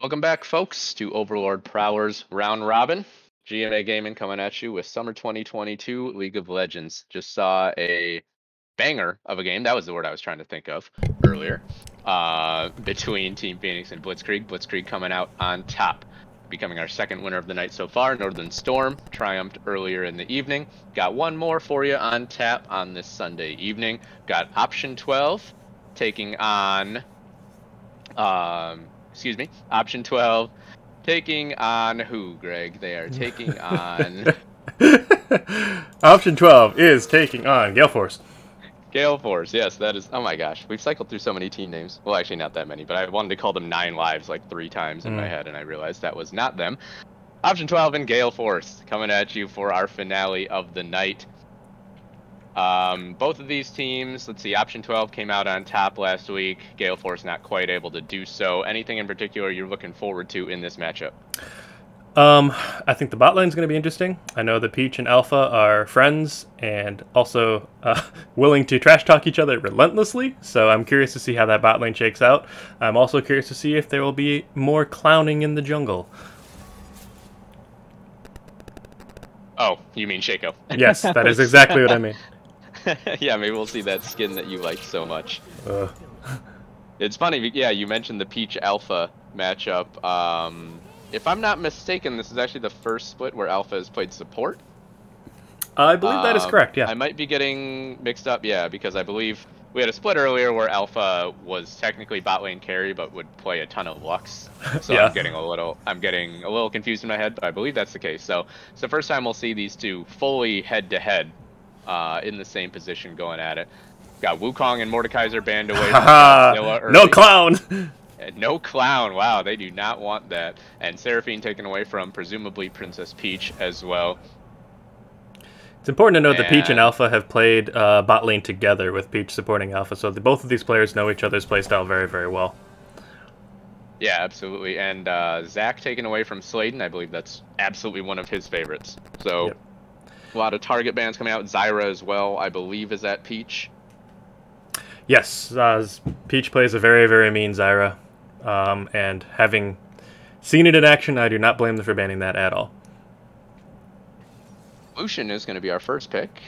Welcome back, folks, to Overlord Prowler's Round Robin. GMA Gaming coming at you with Summer 2022 League of Legends. Just saw a banger of a game. That was the word I was trying to think of earlier. Between Team Phoenix and Blitzkrieg. Blitzkrieg coming out on top, becoming our second winner of the night so far. Northern Storm triumphed earlier in the evening. Got one more for you on tap on this Sunday evening. Got Option 12 taking on... Option 12 taking on who, Greg? They are taking on... Option 12 is taking on Gale Force. Gale Force, yes, that is... Oh my gosh, we've cycled through so many team names. Well, actually not that many, but I wanted to call them 9 Lives like 3 times in my head, and I realized that was not them. Option 12 and Gale Force coming at you for our finale of the night. Both of these teams, let's see, Option 12 came out on top last week. Gale Force not quite able to do so. Anything in particular you're looking forward to in this matchup? I think the bot lane's going to be interesting. I know that Peach and Alpha are friends and also willing to trash talk each other relentlessly, so I'm curious to see how that bot lane shakes out. I'm also curious to see if there will be more clowning in the jungle. Oh, you mean Shaco? Yes, that is exactly what I mean. Yeah, maybe we'll see that skin that you like so much. It's funny, yeah, you mentioned the Peach Alpha matchup. If I'm not mistaken, this is actually the first split where Alpha has played support. I believe that is correct, yeah. I might be getting mixed up, yeah, because I believe we had a split earlier where Alpha was technically bot lane carry, but would play a ton of Lux. So yeah. I'm getting a little confused in my head, but I believe that's the case. So it's the first time we'll see these two fully head-to-head in the same position going at it. Got Wukong and Mordekaiser banned away from Godzilla early. No clown! No clown, wow, they do not want that. And Seraphine taken away from, presumably, Princess Peach as well. It's important to note that Peach and Alpha have played bot lane together, with Peach supporting Alpha, so both of these players know each other's playstyle very, very well. Yeah, absolutely. And Zach taken away from Sladen, I believe that's absolutely one of his favorites. So, yep. A lot of target bans coming out. Zyra as well, I believe, is at Peach. Yes, Peach plays a very, very mean Zyra. And having seen it in action, I do not blame them for banning that at all. Lucian is going to be our first pick.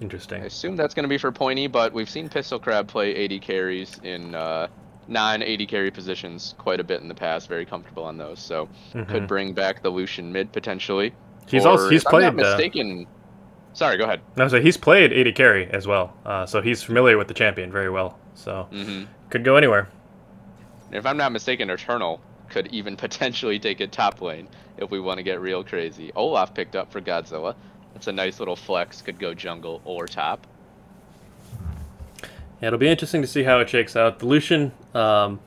Interesting. I assume that's going to be for Pointy, but we've seen Pistol Crab play AD carries in non-AD carry positions quite a bit in the past. Very comfortable on those, so could bring back the Lucian mid potentially. He's played. I'm not mistaken. Sorry, go ahead. No, so he's played AD carry as well, so he's familiar with the champion very well. So could go anywhere. If I'm not mistaken, Eternal could even potentially take a top lane if we want to get real crazy. Olaf picked up for Godzilla. That's a nice little flex. Could go jungle or top. Yeah, it'll be interesting to see how it shakes out. The Lucian, I'm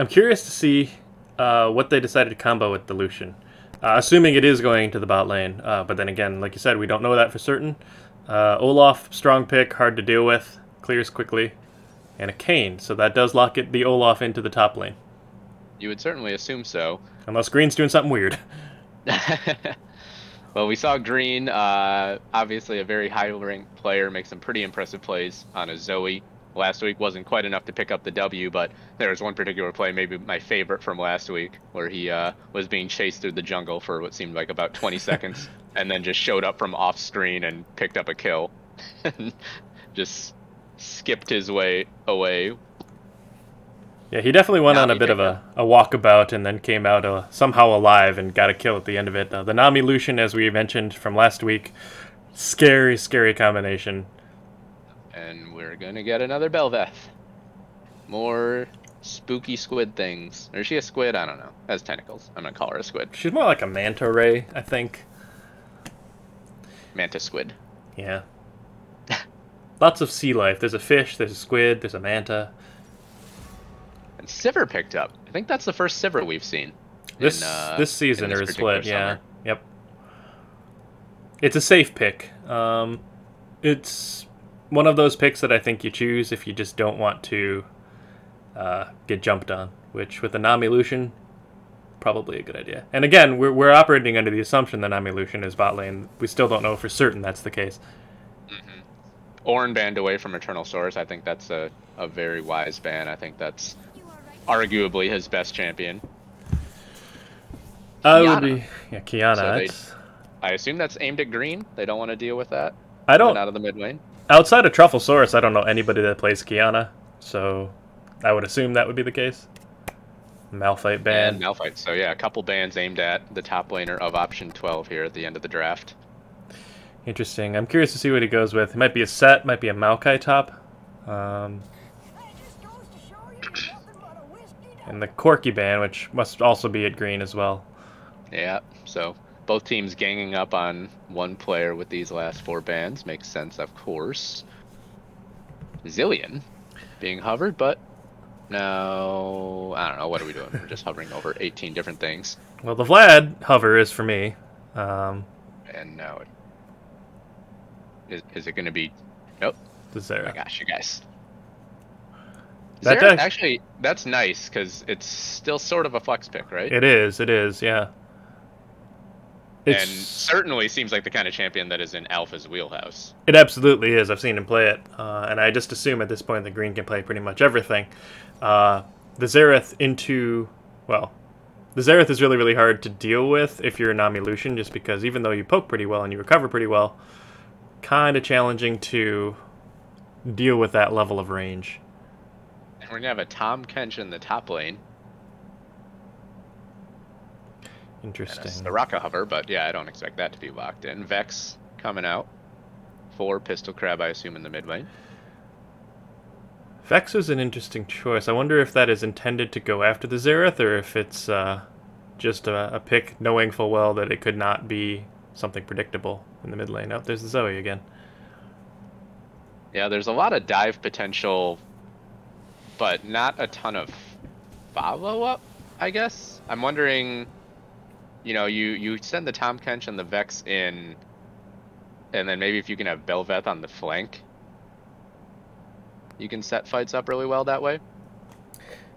curious to see what they decided to combo with the Lucian. Assuming it is going to the bot lane. But then again, like you said, we don't know that for certain. Olaf, strong pick, hard to deal with, clears quickly. And a Kayn, so that does lock the Olaf into the top lane. You would certainly assume so. Unless Green's doing something weird. Well, we saw Green, obviously a very high-ranked player, make some pretty impressive plays on a Zoe. Last week wasn't quite enough to pick up the W, but there was one particular play, maybe my favorite from last week, where he was being chased through the jungle for what seemed like about 20 seconds, and then just showed up from off-screen and picked up a kill. Just skipped his way away. Yeah, he definitely went on a bit of a walkabout and then came out somehow alive and got a kill at the end of it. The Nami Lucian, as we mentioned from last week, scary, scary combination. And we're gonna get another Bel'Veth. More spooky squid things. Or is she a squid? I don't know. Has tentacles. I'm gonna call her a squid. She's more like a manta ray, I think. Manta squid. Yeah. Lots of sea life. There's a fish, there's a squid, there's a manta. And Sivir picked up. I think that's the first Sivir we've seen. This season or split, yeah. Yep. It's a safe pick. It's one of those picks that I think you choose if you just don't want to get jumped on, which with the Nami Lucian, probably a good idea. And again, we're operating under the assumption that Nami Lucian is bot lane. We still don't know for certain that's the case. Ornn banned away from Eternal Source. I think that's a very wise ban. I think that's arguably his best champion. Would be Kiana. So I assume that's aimed at green. They don't want to deal with that. I don't. Out of the mid lane. Outside of Trufflesaurus, I don't know anybody that plays Kiana, so I would assume that would be the case. Malphite ban. And Malphite. So yeah, a couple bans aimed at the top laner of option 12 here at the end of the draft. Interesting. I'm curious to see what he goes with. It might be a set, might be a Maokai top. And the Corki ban, which must also be at green as well. Yeah, so both teams ganging up on one player with these last 4 bans. Makes sense, of course. Zillion being hovered, but no, I don't know. What are we doing? We're just hovering over 18 different things. Well, the Vlad hover is for me. And now is it going to be... Nope. The Zera. Oh my gosh, you guys. That Zera, actually, that's nice, because it's still sort of a flex pick, right? It is, yeah. And certainly seems like the kind of champion that is in Alpha's wheelhouse. It absolutely is. I've seen him play it, and I just assume at this point that green can play pretty much everything. The Xerath the Xerath is really, really hard to deal with if you're a Nami Lucian, just because even though you poke pretty well and you recover pretty well, kind of challenging to deal with that level of range. And we're going to have a Tom Kench in the top lane. Interesting. The Raka hover, but yeah, I don't expect that to be locked in. Vex coming out for Pistol Crab, I assume, in the mid lane. Vex is an interesting choice. I wonder if that is intended to go after the Xerath, or if it's just a pick knowing full well that it could not be something predictable in the mid lane. Oh, there's the Zoe again. Yeah, there's a lot of dive potential, but not a ton of follow-up, I guess. I'm wondering, you know, you send the Tom Kench and the Vex in, and then maybe if you can have Belveth on the flank, you can set fights up really well that way.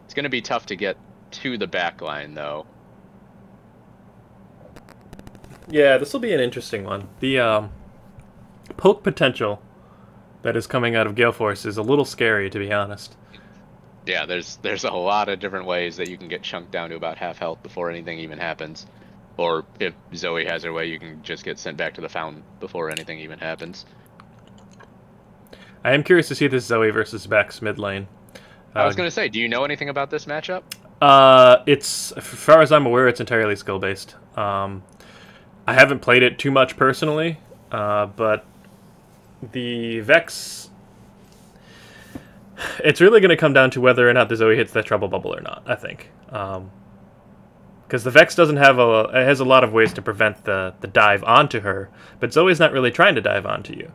It's going to be tough to get to the back line, though. Yeah, this will be an interesting one. The poke potential that is coming out of Gale Force is a little scary, to be honest. Yeah, there's a lot of different ways that you can get chunked down to about half health before anything even happens. Or if Zoe has her way, you can just get sent back to the fountain before anything even happens. I am curious to see this Zoe versus Vex mid lane. I was going to say, do you know anything about this matchup? It's, as far as I'm aware, it's entirely skill-based. I haven't played it too much personally, but the Vex... It's really going to come down to whether or not the Zoe hits that trouble bubble or not, I think. Because the Vex doesn't have it has a lot of ways to prevent the dive onto her, but Zoe's not really trying to dive onto you.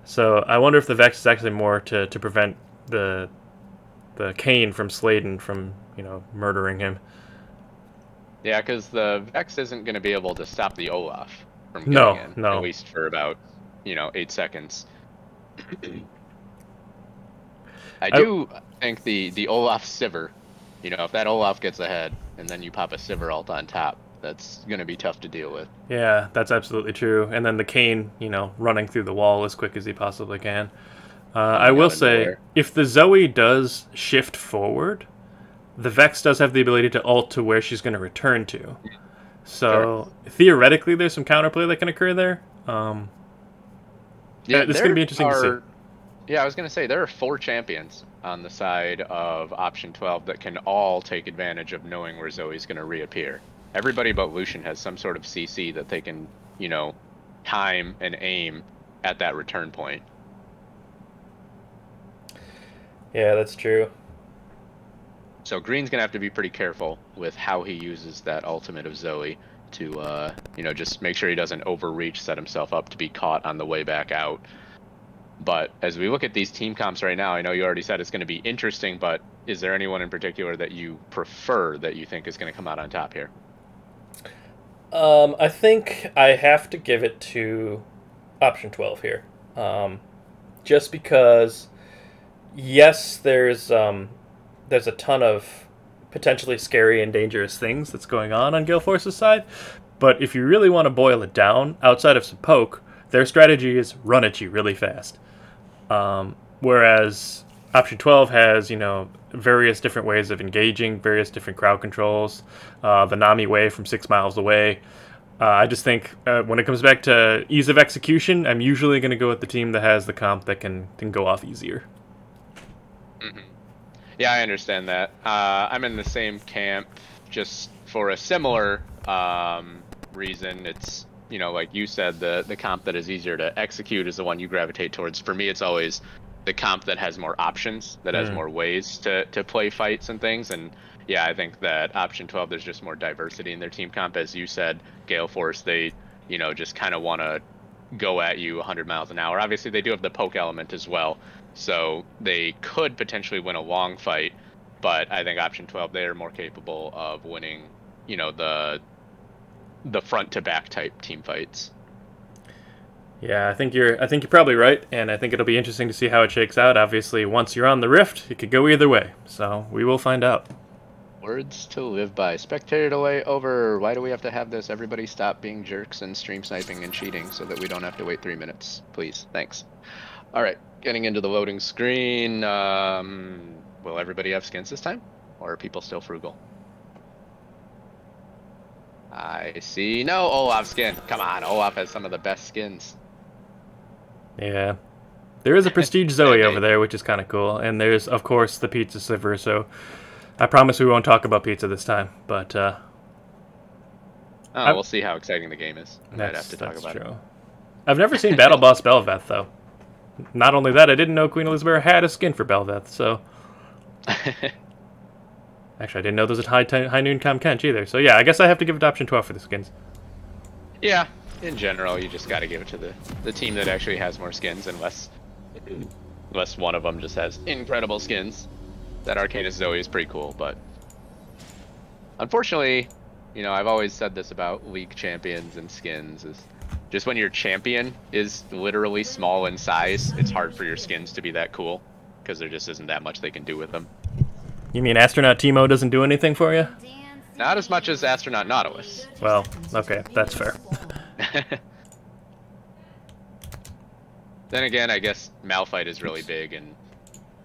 So I wonder if the Vex is actually more to prevent the Kayn from Sladen from, you know, murdering him. Yeah, because the Vex isn't going to be able to stop the Olaf from getting in. No. At least for about, 8 seconds. I do think the Olaf Sivir, if that Olaf gets ahead and then you pop a Sivir ult on top, that's going to be tough to deal with. Yeah, that's absolutely true. And then the Kayn, running through the wall as quick as he possibly can. I will say, if the Zoe does shift forward, the Vex does have the ability to ult to where she's going to return to. So, theoretically, there's some counterplay that can occur there. It's going to be interesting to see. Yeah, I was going to say, there are 4 champions on the side of option 12 that can all take advantage of knowing where Zoe's going to reappear. Everybody but Lucian has some sort of CC that they can, time and aim at that return point. Yeah, that's true. So Green's going to have to be pretty careful with how he uses that ultimate of Zoe to, just make sure he doesn't overreach, set himself up to be caught on the way back out. But as we look at these team comps right now, I know you already said it's going to be interesting, but is there anyone in particular that you prefer that you think is going to come out on top here? I think I have to give it to option 12 here. Just because, yes, there's a ton of potentially scary and dangerous things that's going on Gale Force's side, but if you really want to boil it down, outside of some poke, their strategy is run at you really fast. Whereas Option 12 has, you know, various different ways of engaging, various different crowd controls, the Nami way from 6 miles away. I just think when it comes back to ease of execution, I'm usually going to go with the team that has the comp that can go off easier. Mm-hmm. Yeah, I understand that. I'm in the same camp, just for a similar reason. It's, you know, like you said, the comp that is easier to execute is the one you gravitate towards. For me, it's always the comp that has more options, that has more ways to play fights and things. And yeah, I think that option 12, there's just more diversity in their team comp. As you said, Gale Force, they, you know, just kind of want to go at you 100 miles an hour. Obviously, they do have the poke element as well, so they could potentially win a long fight. But I think option 12, they are more capable of winning, you know, the front to back type team fights. Yeah, I think you're probably right, and I think it'll be interesting to see how it shakes out. Obviously, once you're on the Rift, it could go either way, so we will find out. Words to live by. Spectator delay over. Why do we have to have this? Everybody stop being jerks and stream sniping and cheating so that we don't have to wait 3 minutes. Please. Thanks. All right. Getting into the loading screen. Will everybody have skins this time? Or are people still frugal? I see no Olaf skin. Come on. Olaf has some of the best skins. Yeah. There is a Prestige Zoe over there, which is kind of cool. And there's, of course, the Pizza Sliver, so I promise we won't talk about pizza this time, but we'll see how exciting the game is. I might have to talk about it. I've never seen Battle Boss Belveth, though. Not only that, I didn't know Queen Elizabeth had a skin for Belveth, so... Actually, I didn't know there was a High Noon Com Kench either, so yeah, I guess I have to give it to option 12 for the skins. Yeah, in general, you just gotta give it to the team that actually has more skins, unless one of them just has incredible skins. That Arcanus Zoe is pretty cool, but unfortunately, you know, I've always said this about League champions and skins, is just when your champion is literally small in size, it's hard for your skins to be that cool, because there just isn't that much they can do with them. You mean Astronaut Teemo doesn't do anything for you? Not as much as Astronaut Nautilus. Well, okay, that's fair. Then again, I guess Malphite is really big, and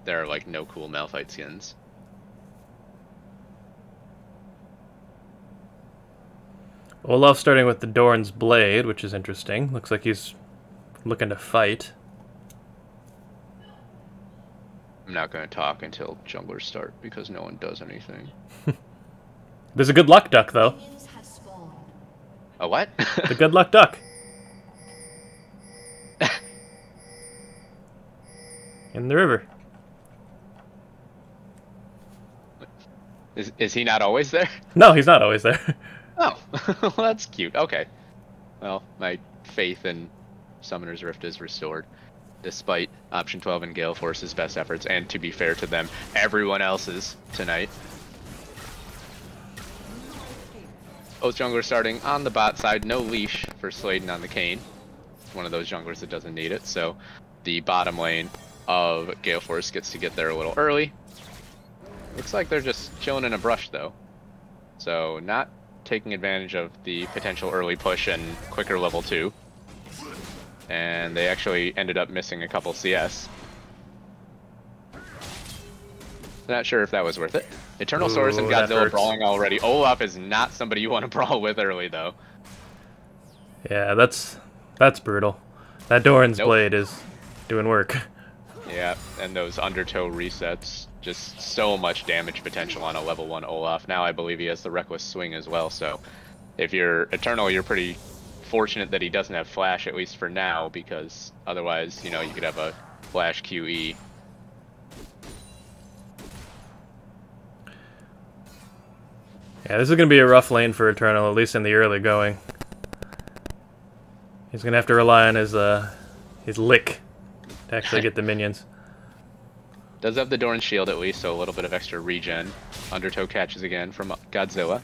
there are like no cool Malphite skins. Olaf starting with the Dorn's Blade, which is interesting. Looks like he's looking to fight. I'm not going to talk until junglers start, because no one does anything. There's a good luck duck, though. A what? The good luck duck. In the river. Is he not always there? No, he's not always there. Oh, well, that's cute. Okay. Well, my faith in Summoner's Rift is restored, despite option 12 and Gale Force's best efforts, and to be fair to them, everyone else's tonight. Both junglers starting on the bot side. No leash for Sladen on the Kayn. One of those junglers that doesn't need it, so the bottom lane of Gale Force gets to get there a little early. Looks like they're just chilling in a brush, though. So not taking advantage of the potential early push and quicker level 2. And they actually ended up missing a couple CS. Not sure if that was worth it. Eternal Source and Godzilla brawling already. Olaf is not somebody you want to brawl with early, though. Yeah, that's brutal. That Doran's Blade is doing work. Yeah, and those undertow resets. Just so much damage potential on a level 1 Olaf. Now I believe he has the Reckless Swing as well, so if you're Eternal, you're pretty fortunate that he doesn't have Flash, at least for now, because otherwise, you know, you could have a Flash QE. Yeah, this is going to be a rough lane for Eternal, at least in the early going. He's going to have to rely on his lick to actually get the minions. Does have the Doran shield at least, so a little bit of extra regen. Undertow catches again from Godzilla.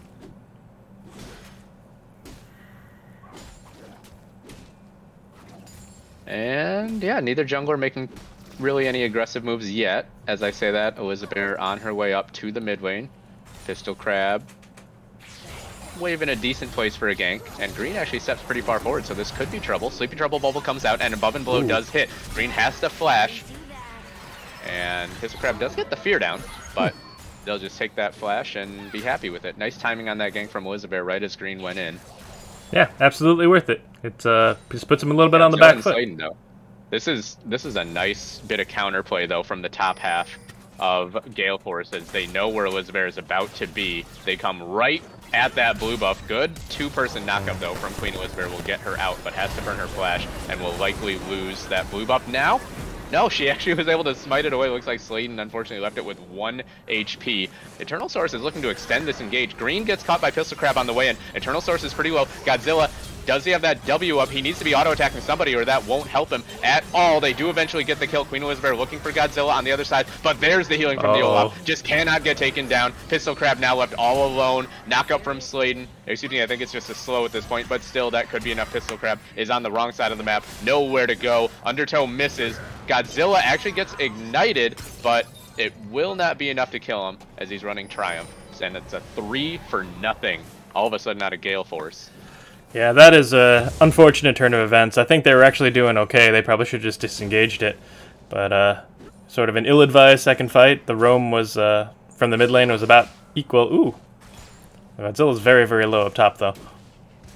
And yeah, neither jungler making really any aggressive moves yet. As I say that, Elizabeth on her way up to the mid lane. Pistol Crab wave in a decent place for a gank, and Green actually steps pretty far forward, so this could be trouble. Sleepy Trouble Bubble comes out, and Above and Below does hit. Green has to flash, And Pistol Crab does get the fear down, but they'll just take that flash and be happy with it. Nice timing on that gank from Elizabeth right as green went in. Yeah, absolutely worth it. It just puts him a little bit on the back foot. Slayton, though. This is a nice bit of counterplay though from the top half of Gale Force as they know where Elizabeth is about to be. They come right at that blue buff. Good two-person knockup though from Queen Elizabeth will get her out, but has to burn her flash and will likely lose that blue buff now. No, she actually was able to smite it away. Looks like Slayton unfortunately left it with 1 HP. Eternal Source is looking to extend this engage. Green gets caught by Pistol Crab on the way in. Eternal Source is pretty low. Godzilla, does he have that W up? He needs to be auto-attacking somebody or that won't help him at all. They do eventually get the kill. Queen Elizabeth looking for Godzilla on the other side, but there's the healing from the Olaf. Just cannot get taken down. Pistol Crab now left all alone. Knock up from Slayton. Excuse me, I think it's just a slow at this point, but still that could be enough. Pistol Crab is on the wrong side of the map. Nowhere to go. Undertow misses. Godzilla actually gets ignited, but it will not be enough to kill him as he's running Triumph. And it's a 3 for nothing. All of a sudden out of Gale Force. Yeah, that is a unfortunate turn of events. I think they were actually doing okay. They probably should have just disengaged it. But sort of an ill-advised second fight. The roam was from the mid lane was about equal. Ooh. Godzilla's very, very low up top, though.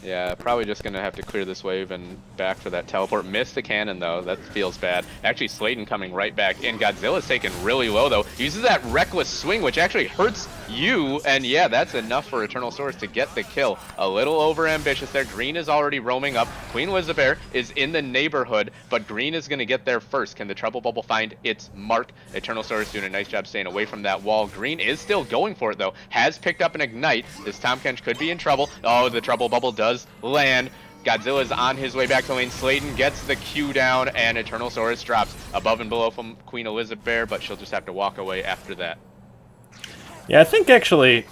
Yeah, probably just going to have to clear this wave and back for that teleport. Missed the cannon, though. That feels bad. Actually, Slayton coming right back in. Godzilla's taken really low, though. Uses that reckless swing, which actually hurts you. And yeah, that's enough for Eternal Source to get the kill. A little over-ambitious there. Green is already roaming up. Queen Elizabeth is in the neighborhood, but Green is going to get there first. Can the Trouble Bubble find its mark? Eternal Source doing a nice job staying away from that wall. Green is still going for it, though. Has picked up an Ignite. This Tahm Kench could be in trouble. Oh, the Trouble Bubble does land. Godzilla's on his way back to lane. Slayton gets the Q down, and Eternal Source drops above and below from Queen Elizabeth, but she'll just have to walk away after that. Yeah, I think actually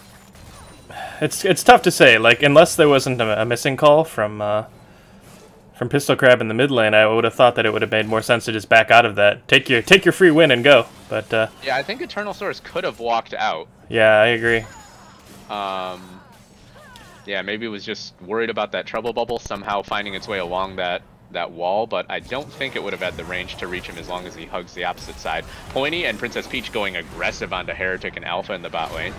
it's tough to say. Like, unless there wasn't a missing call from Pistol Crab in the mid lane, I would have thought that it would have made more sense to just back out of that. Take your free win and go. But yeah, I think Eternal Source could have walked out. Yeah, I agree. Yeah, maybe it was just worried about that Trouble Bubble somehow finding its way along that wall, but I don't think it would have had the range to reach him as long as he hugs the opposite side. Pointy and Princess Peach going aggressive onto Heretic and Alpha in the bot lane.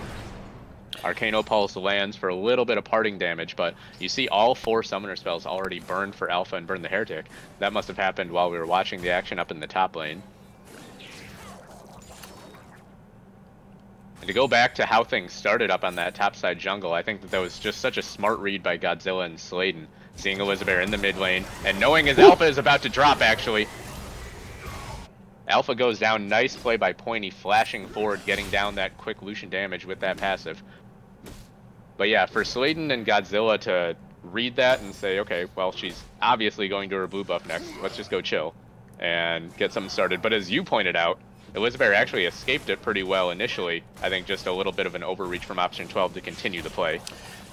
Arcano Pulse lands for a little bit of parting damage, but you see all 4 summoner spells already burned for Alpha and burn the Heretic. That must have happened while we were watching the action up in the top lane. And to go back to how things started up on that topside jungle, I think that was just such a smart read by Godzilla and Slayton. Seeing Elizabeth in the mid lane, and knowing his Alpha is about to drop, actually. Alpha goes down. Nice play by Pointy, flashing forward, getting down that quick Lucian damage with that passive. But yeah, for Slayton and Godzilla to read that and say, okay, well, she's obviously going to her blue buff next. Let's just go chill and get something started. But as you pointed out, Elizabeth actually escaped it pretty well initially. I think just a little bit of an overreach from option 12 to continue the play.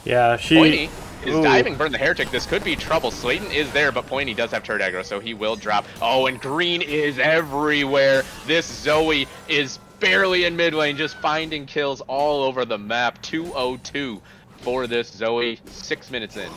Yeah, she... Pointy is diving, burn the Heretic. This could be trouble. Slayton is there, but Pointy does have turret aggro, so he will drop. Oh, and Green is everywhere. This Zoe is barely in mid lane, just finding kills all over the map. 202 for this Zoe, 6 minutes in.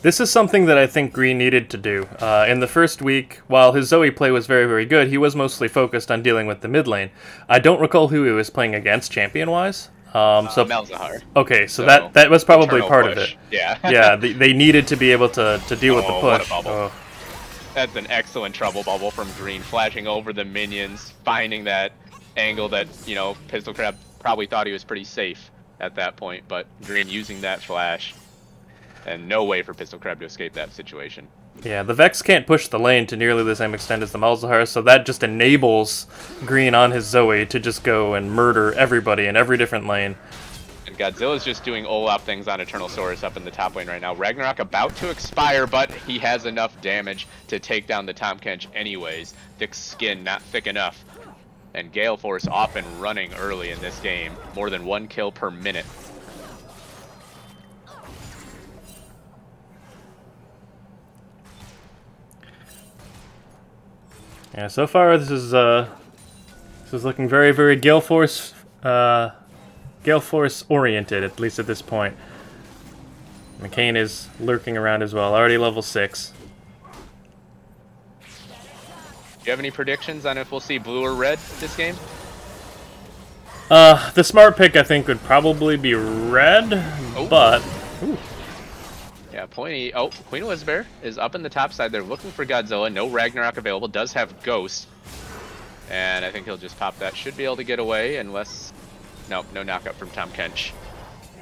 This is something that I think Green needed to do. In the first week, while his Zoe play was very, very good, he was mostly focused on dealing with the mid lane. I don't recall who he was playing against champion-wise. So Malzahar. Okay, so that was probably part of it. Yeah. Yeah, they needed to be able to deal with the push. What a bubble. That's an excellent Trouble Bubble from Green, flashing over the minions, finding that angle that, you know, Pistol Crab probably thought he was pretty safe at that point, but Green using that flash. And no way for Pistol Crab to escape that situation. Yeah, the Vex can't push the lane to nearly the same extent as the Malzahar, so that just enables Green on his Zoe to just go and murder everybody in every different lane. And Godzilla's just doing Olaf things on Eternal Source up in the top lane right now. Ragnarok about to expire, but he has enough damage to take down the Tahm Kench anyways. Thick skin, not thick enough. And Gale Force off and running early in this game. More than 1 kill per minute. Yeah, so far this is looking very, very Gale Force oriented, at least at this point. McCain is lurking around as well, already level 6. you have any predictions on if we'll see blue or red this game? The smart pick, I think, would probably be red, but... Ooh. Yeah, Pointy... Oh, Queen Elizabeth is up in the top side. They're looking for Godzilla. No Ragnarok available. Does have Ghost. And I think he'll just pop that. Should be able to get away unless... Nope, no knockup from Tom Kench.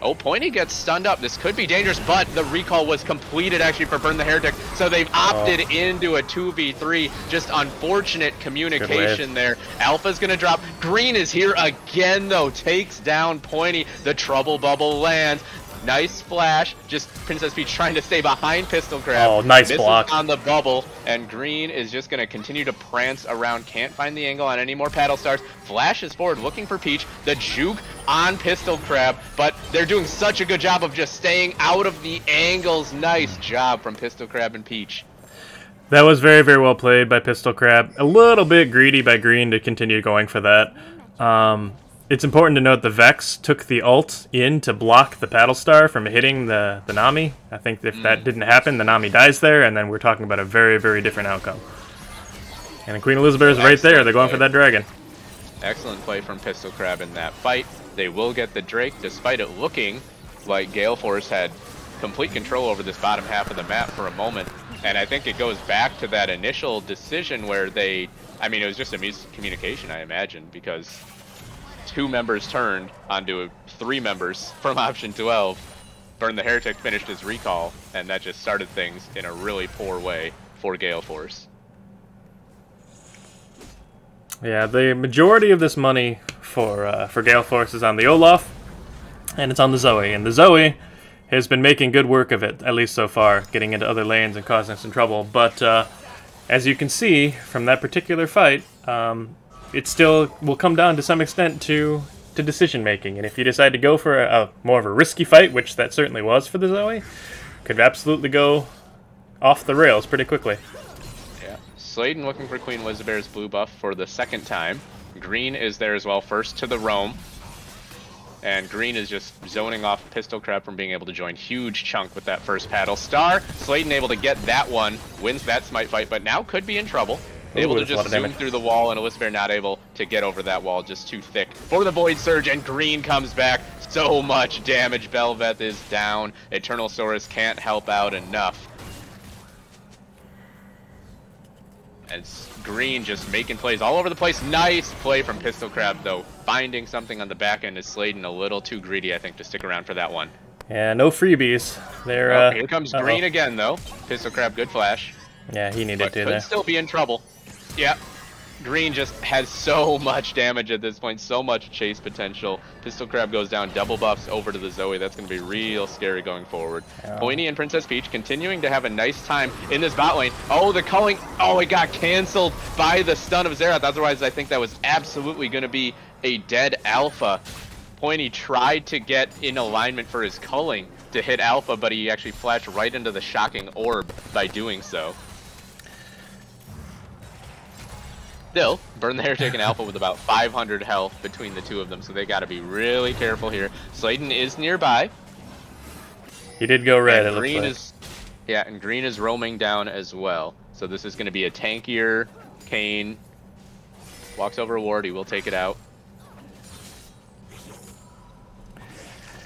Oh, Pointy gets stunned up. This could be dangerous, but the recall was completed actually for Burn the Heretic. So they've opted into a 2v3. Just unfortunate communication there. Alpha's going to drop. Green is here again, though. Takes down Pointy. The trouble bubble lands. Nice flash. Just Princess Peach trying to stay behind Pistol Crab. Oh, nice block on the bubble, and Green is just going to continue to prance around. Can't find the angle on any more paddle stars. Flashes forward, looking for Peach. The juke on Pistol Crab, but they're doing such a good job of just staying out of the angles. Nice job from Pistol Crab and Peach. That was very, very well played by Pistol Crab. A little bit greedy by Green to continue going for that. It's important to note the Vex took the ult in to block the Paddle Star from hitting the Nami. I think if that didn't happen, the Nami dies there, and then we're talking about a very, very different outcome. And the Queen Elizabeth is right there. They're going for that dragon. Excellent play from Pistol Crab in that fight. They will get the Drake, despite it looking like Gale Force had complete control over this bottom half of the map for a moment. And I think it goes back to that initial decision where they... I mean, it was just a miscommunication, I imagine, because... 2 members turned onto 3 members from option 12. Burn the Heretic finished his recall, and that just started things in a really poor way for Gale Force. Yeah, the majority of this money for Gale Force is on the Olaf, and it's on the Zoe. And the Zoe has been making good work of it, at least so far, getting into other lanes and causing some trouble. But as you can see from that particular fight, it still will come down to some extent to decision making, and if you decide to go for a more of a risky fight, which that certainly was for the Zoe, could absolutely go off the rails pretty quickly. Yeah, Sladen looking for Queen Elizabeth's blue buff for the second time. Green is there as well, first to the roam, and Green is just zoning off Pistol Crab from being able to join. Huge chunk with that first paddle star. Sladen able to get that one, wins that smite fight, but now could be in trouble. Able to just zoom through the wall, and Elizabeth not able to get over that wall, just too thick for the Void Surge, and Green comes back. So much damage. Belveth is down. Eternal Saurus can't help out enough. And Green just making plays all over the place. Nice play from Pistol Crab, though. Finding something on the back end is Sladen a little too greedy, I think, to stick around for that one. Yeah, no freebies. They're, here comes Green again, though. Pistol Crab, good flash. Yeah, he needed to there. Could still be in trouble. Yeah. Green just has so much damage at this point, so much chase potential. Pistol Crab goes down, double buffs over to the Zoe. That's going to be real scary going forward. Yeah. Pointy and Princess Peach continuing to have a nice time in this bot lane. Oh, the culling. Oh, it got canceled by the stun of Xerath. Otherwise, I think that was absolutely going to be a dead Alpha. Pointy tried to get in alignment for his culling to hit Alpha, but he actually flashed right into the shocking orb by doing so. Still, Burn the Heretic and Alpha with about 500 health between the two of them, so they got to be really careful here. Sladen is nearby. He did go red, and it Green looks like. Yeah, and Green is roaming down as well. So this is going to be a tankier Kane. Walks over a ward, he will take it out.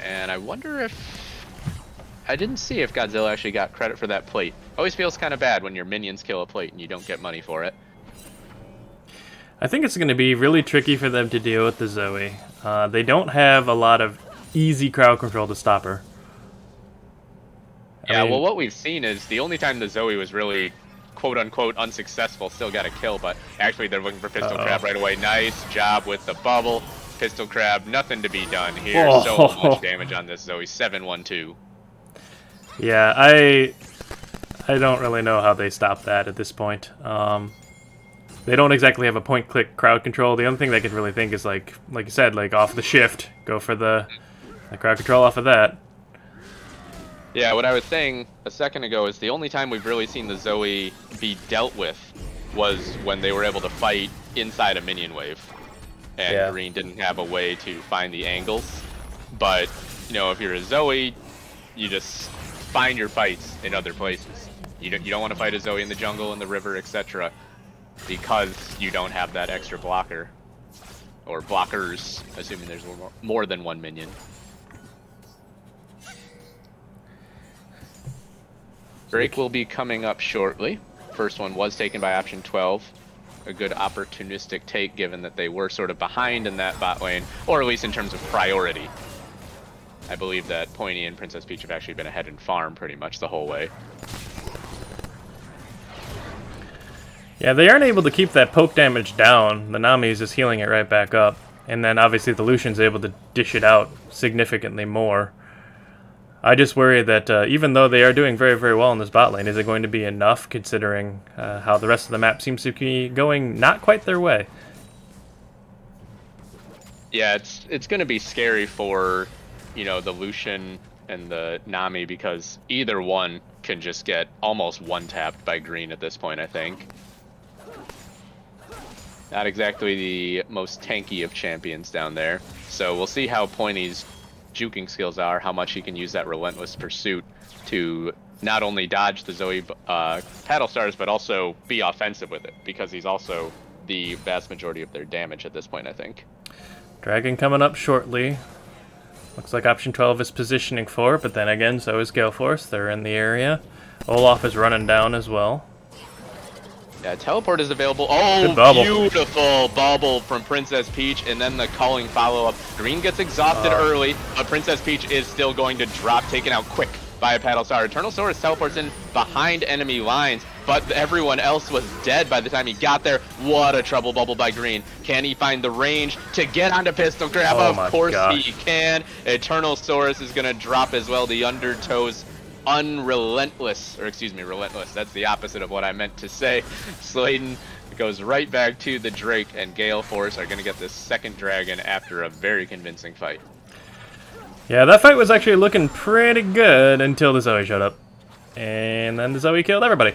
And I wonder if... I didn't see if Godzilla actually got credit for that plate. Always feels kind of bad when your minions kill a plate and you don't get money for it. I think it's going to be really tricky for them to deal with the Zoe. They don't have a lot of easy crowd control to stop her. Yeah, well, what we've seen is the only time the Zoe was really quote-unquote unsuccessful, still got a kill, but actually they're looking for Pistol Crab right away. Nice job with the bubble. Pistol Crab, nothing to be done here. So much damage on this Zoe. 7-1-2. Yeah, I don't really know how they stop that at this point. They don't exactly have a point-click crowd control. The only thing they can really think is, like you said, like off the shift, go for the crowd control off of that. Yeah, what I was saying a second ago is the only time we've really seen the Zoe be dealt with was when they were able to fight inside a minion wave. And Green didn't have a way to find the angles. But, you know, if you're a Zoe, you just find your fights in other places. You don't want to fight a Zoe in the jungle, in the river, etc. because you don't have that extra blocker. Or blockers, assuming there's more than one minion. Drake will be coming up shortly. First one was taken by option 12. A good opportunistic take given that they were sort of behind in that bot lane, or at least in terms of priority. I believe that Pointy and Princess Peach have actually been ahead in farm pretty much the whole way. Yeah, they aren't able to keep that poke damage down. The Nami is just healing it right back up. And then obviously the Lucian's able to dish it out significantly more. I just worry that even though they are doing very, very well in this bot lane, is it going to be enough considering how the rest of the map seems to be going not quite their way? Yeah, it's going to be scary for, you know, the Lucian and the Nami because either one can just get almost one-tapped by green at this point, I think. Not exactly the most tanky of champions down there. So we'll see how Pointy's juking skills are, how much he can use that relentless pursuit to not only dodge the Zoe paddle stars, but also be offensive with it, because he's also the vast majority of their damage at this point, I think. Dragon coming up shortly. Looks like option 12 is positioning for it, but then again, so is Gale Force. They're in the area. Olaf is running down as well. Yeah, teleport is available. Oh, beautiful bubble from Princess Peach, and then the calling follow-up. Green gets exhausted early, but Princess Peach is still going to drop, taken out quick by a paddle star. Eternal Source teleports in behind enemy lines, but everyone else was dead by the time he got there. What a trouble bubble by Green. Can he find the range to get onto Pistol Grab? Of course he can. Eternal Source is going to drop as well. The Undertow's relentless, that's the opposite of what I meant to say. Sladen goes right back to the Drake, and Gale Force are going to get this second dragon after a very convincing fight. Yeah, that fight was actually looking pretty good until the Zoe showed up. And then the Zoe killed everybody.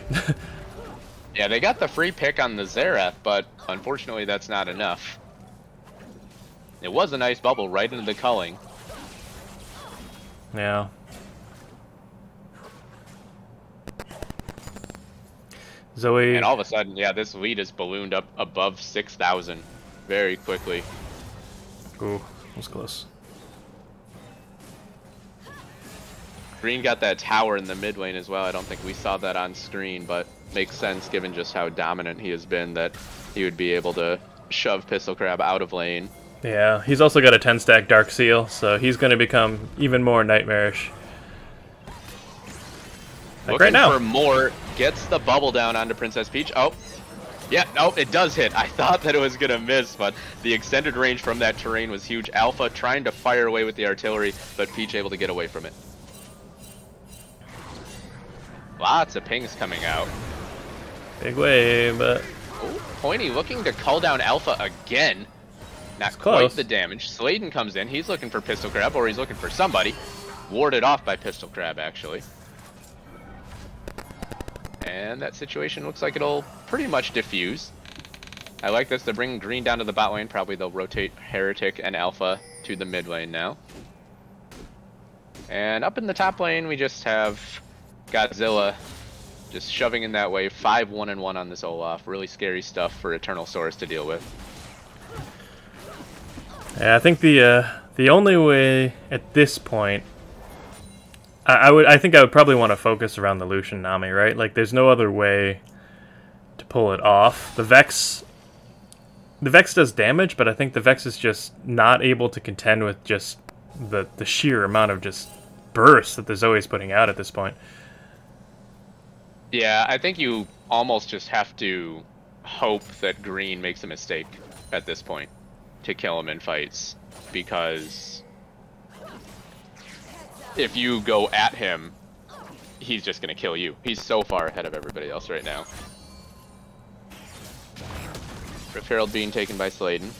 Yeah, they got the free pick on the Xerath, but unfortunately that's not enough. It was a nice bubble right into the culling. Yeah. Zoe. And all of a sudden, yeah, this lead is ballooned up above 6,000 very quickly. Ooh, that was close. Green got that tower in the mid lane as well. I don't think we saw that on screen, but makes sense given just how dominant he has been that he would be able to shove Pistol Crab out of lane. Yeah, he's also got a 10-stack Dark Seal, so he's going to become even more nightmarish. Like right now. For more, gets the bubble down onto Princess Peach. Oh, yeah, no, it does hit. I thought that it was going to miss, but the extended range from that terrain was huge. Alpha trying to fire away with the artillery, but Peach able to get away from it. Lots of pings coming out. Big wave, but... Oh, Pointy looking to cull down Alpha again. Not quite the damage. Sladen comes in. He's looking for Pistol Crab, or he's looking for somebody. Warded off by Pistol Crab, actually. And that situation looks like it'll pretty much diffuse. I like this. They're bringing Green down to the bot lane. Probably they'll rotate Heretic and Alpha to the mid lane now. And up in the top lane, we just have Godzilla just shoving in that wave. 5-1-1 on this Olaf. Really scary stuff for Eternal Source to deal with. Yeah, I think the only way at this point, I think I would probably want to focus around the Lucian Nami, right? Like, there's no other way to pull it off. The Vex does damage, but I think the Vex is just not able to contend with just the sheer amount of just burst that the Zoe's putting out at this point. Yeah, I think you almost just have to hope that Green makes a mistake at this point to kill him in fights, because if you go at him, he's just going to kill you. He's so far ahead of everybody else right now. Rift Herald being taken by Sladen.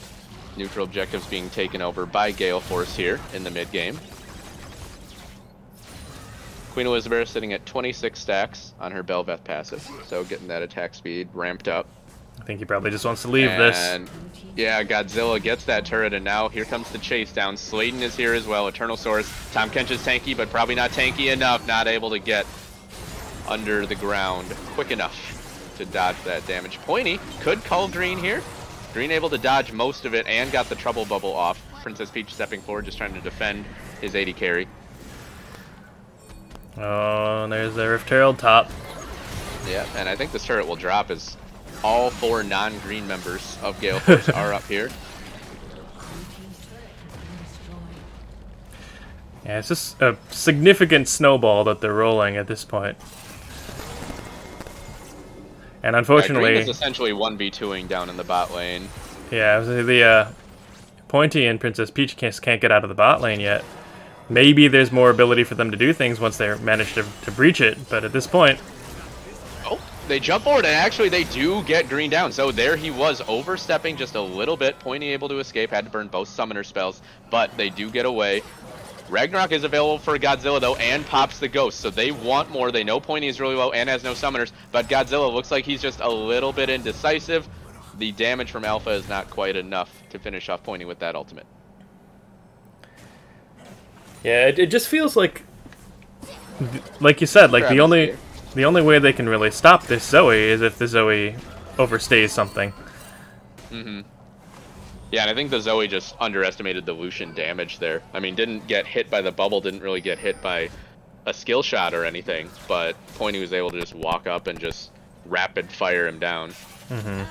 Neutral objectives being taken over by Gale Force here in the mid game. Queen Elizabeth sitting at 26 stacks on her Belveth passive, so getting that attack speed ramped up. I think he probably just wants to leave this. And yeah, Godzilla gets that turret, and now here comes the chase down. Sladen is here as well. Eternal Source. Tom Kench is tanky, but probably not tanky enough. Not able to get under the ground quick enough. to dodge that damage. Pointy could cull green here. Green able to dodge most of it and got the trouble bubble off. Princess Peach stepping forward, just trying to defend his AD carry. Oh, there's the Rift Herald top. Yeah, and I think this turret will drop as all 4 non-green members of Gale Force are up here. Yeah, it's just a significant snowball that they're rolling at this point. And unfortunately... Green is essentially 1v2ing down in the bot lane. Yeah, the Pointy and Princess Peach can't get out of the bot lane yet. Maybe there's more ability for them to do things once they manage to breach it, but at this point... Oh, they jump forward, and actually they do get green down. So there he was, overstepping just a little bit. Pointy able to escape, had to burn both summoner spells, but they do get away. Ragnarok is available for Godzilla, though, and pops the Ghost, so they want more. They know Pointy is really low and has no summoners, but Godzilla looks like he's just a little bit indecisive. The damage from Alpha is not quite enough to finish off Pointy with that ultimate. Yeah, it just feels like you said, like the only way they can really stop this Zoe is if the Zoe overstays something. Mm-hmm. Yeah, and I think the Zoe just underestimated the Lucian damage there. I mean, didn't get hit by the bubble, didn't really get hit by a skill shot or anything, but Pointy was able to just walk up and just rapid fire him down. Mm-hmm.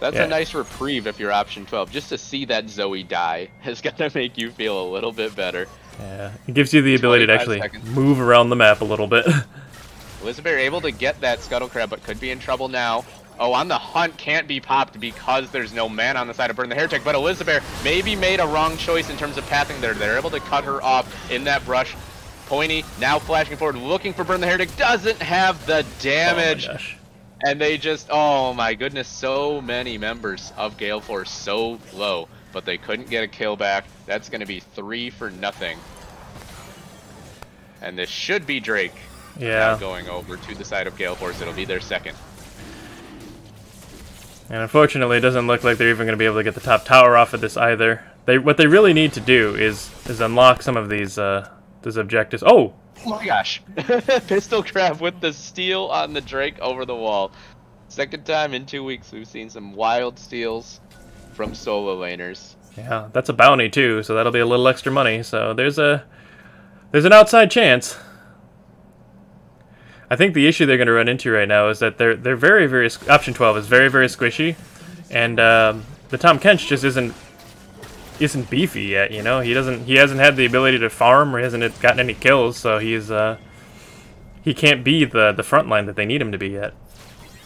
That's a nice reprieve if you're option 12. Just to see that Zoe die has got to make you feel a little bit better. Yeah, it gives you the ability to actually move around the map a little bit. Elizabeth able to get that Scuttle Crab, but could be in trouble now. Oh, on the hunt, can't be popped because there's no man on the side of Burn the Heretic, but Elizabeth maybe made a wrong choice in terms of pathing there. They're able to cut her off in that brush. Pointy now flashing forward, looking for Burn the Heretic, doesn't have the damage. Oh my gosh. And they just, oh my goodness, so many members of Gale Force so low, but they couldn't get a kill back. That's going to be 3 for nothing. And this should be Drake. Yeah. Now going over to the side of Gale Force. It'll be their second. And unfortunately, it doesn't look like they're even going to be able to get the top tower off of this either. What they really need to do is unlock some of these objectives. Oh! Oh my gosh. Pistol Crab with the steal on the Drake over the wall. Second time in 2 weeks we've seen some wild steals from solo laners. Yeah, that's a bounty too, so that'll be a little extra money. So there's an outside chance. I think the issue they're going to run into right now is that they're very option 12 is very squishy, and the Tom Kench just isn't beefy yet. You know, he hasn't had the ability to farm, or he hasn't gotten any kills, so he can't be the front line that they need him to be yet.